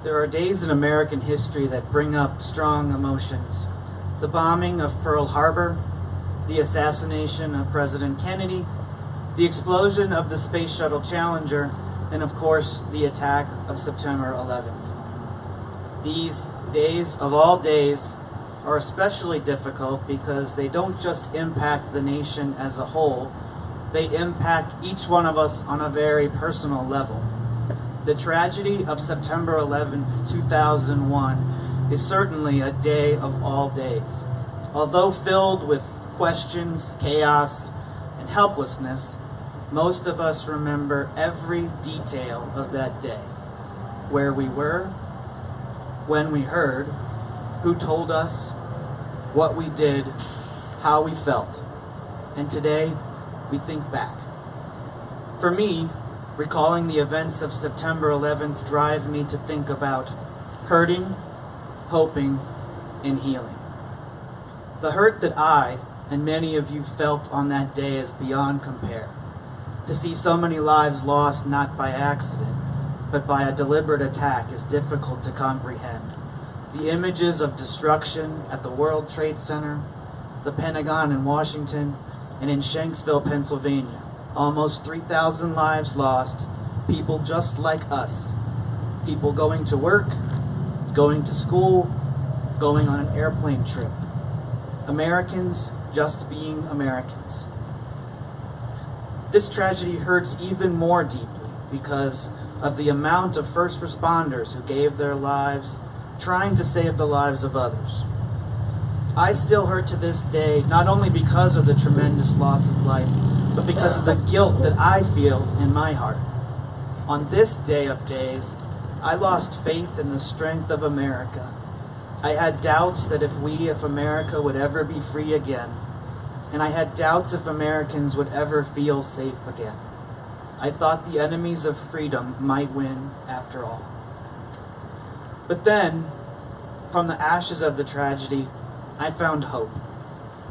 There are days in American history that bring up strong emotions. The bombing of Pearl Harbor, the assassination of President Kennedy, the explosion of the Space Shuttle Challenger, and of course, the attack of September 11th. These days of all days are especially difficult because they don't just impact the nation as a whole, they impact each one of us on a very personal level. The tragedy of September 11th, 2001 is certainly a day of all days. Although filled with questions, chaos, and helplessness, most of us remember every detail of that day. Where we were, when we heard, who told us, what we did, how we felt. And today, we think back. For me, recalling the events of September 11th drive me to think about hurting, hoping, and healing. The hurt that I and many of you felt on that day is beyond compare. To see so many lives lost not by accident, but by a deliberate attack is difficult to comprehend. The images of destruction at the World Trade Center, the Pentagon in Washington, and in Shanksville, Pennsylvania. Almost 3,000 lives lost, people just like us. People going to work, going to school, going on an airplane trip. Americans just being Americans. This tragedy hurts even more deeply because of the amount of first responders who gave their lives trying to save the lives of others. I still hurt to this day, not only because of the tremendous loss of life, but because of the guilt that I feel in my heart. On this day of days, I lost faith in the strength of America. I had doubts that if America would ever be free again, and I had doubts if Americans would ever feel safe again. I thought the enemies of freedom might win after all. But then, from the ashes of the tragedy, I found hope.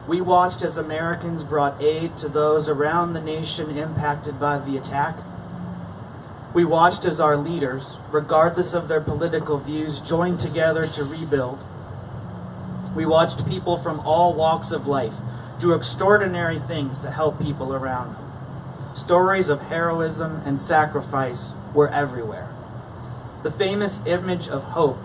We watched as Americans brought aid to those around the nation impacted by the attack. We watched as our leaders, regardless of their political views, joined together to rebuild. We watched people from all walks of life do extraordinary things to help people around them. Stories of heroism and sacrifice were everywhere. The famous image of hope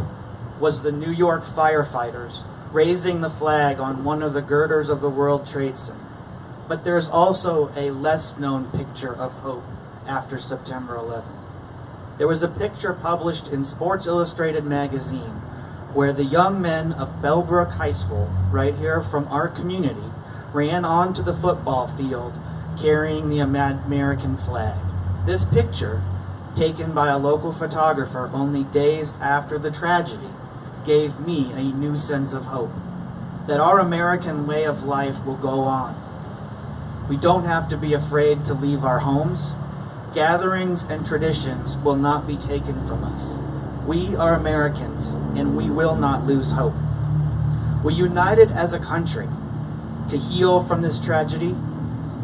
was the New York firefighters raising the flag on one of the girders of the World Trade Center. But there's also a less-known picture of hope after September 11th. There was a picture published in Sports Illustrated magazine where the young men of Bellbrook High School, right here from our community, ran onto the football field carrying the American flag. This picture, taken by a local photographer only days after the tragedy, gave me a new sense of hope, that our American way of life will go on. We don't have to be afraid to leave our homes. Gatherings and traditions will not be taken from us. We are Americans, and we will not lose hope. We united as a country to heal from this tragedy.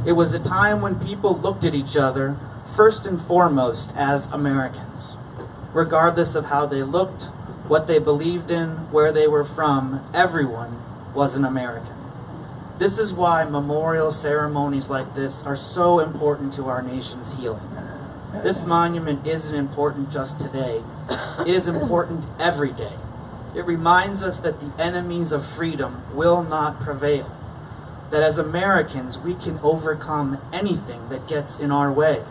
It was a time when people looked at each other first and foremost as Americans. Regardless of how they looked, what they believed in, where they were from, everyone was an American. This is why memorial ceremonies like this are so important to our nation's healing. This monument isn't important just today. It is important every day. It reminds us that the enemies of freedom will not prevail. That as Americans, we can overcome anything that gets in our way.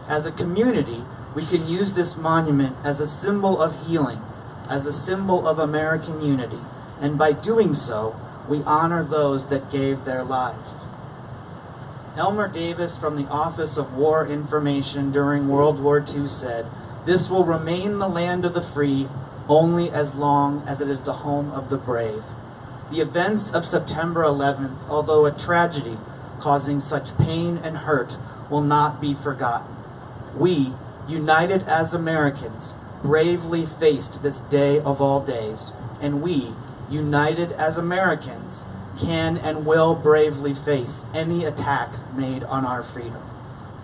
As a community, we can use this monument as a symbol of healing, as a symbol of American unity, and by doing so, we honor those that gave their lives. Elmer Davis from the Office of War Information during World War II said, "This will remain the land of the free only as long as it is the home of the brave." The events of September 11th, although a tragedy causing such pain and hurt, will not be forgotten. We, united as Americans, bravely faced this day of all days, and we, united as Americans, can and will bravely face any attack made on our freedom.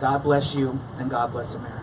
God bless you, and God bless America.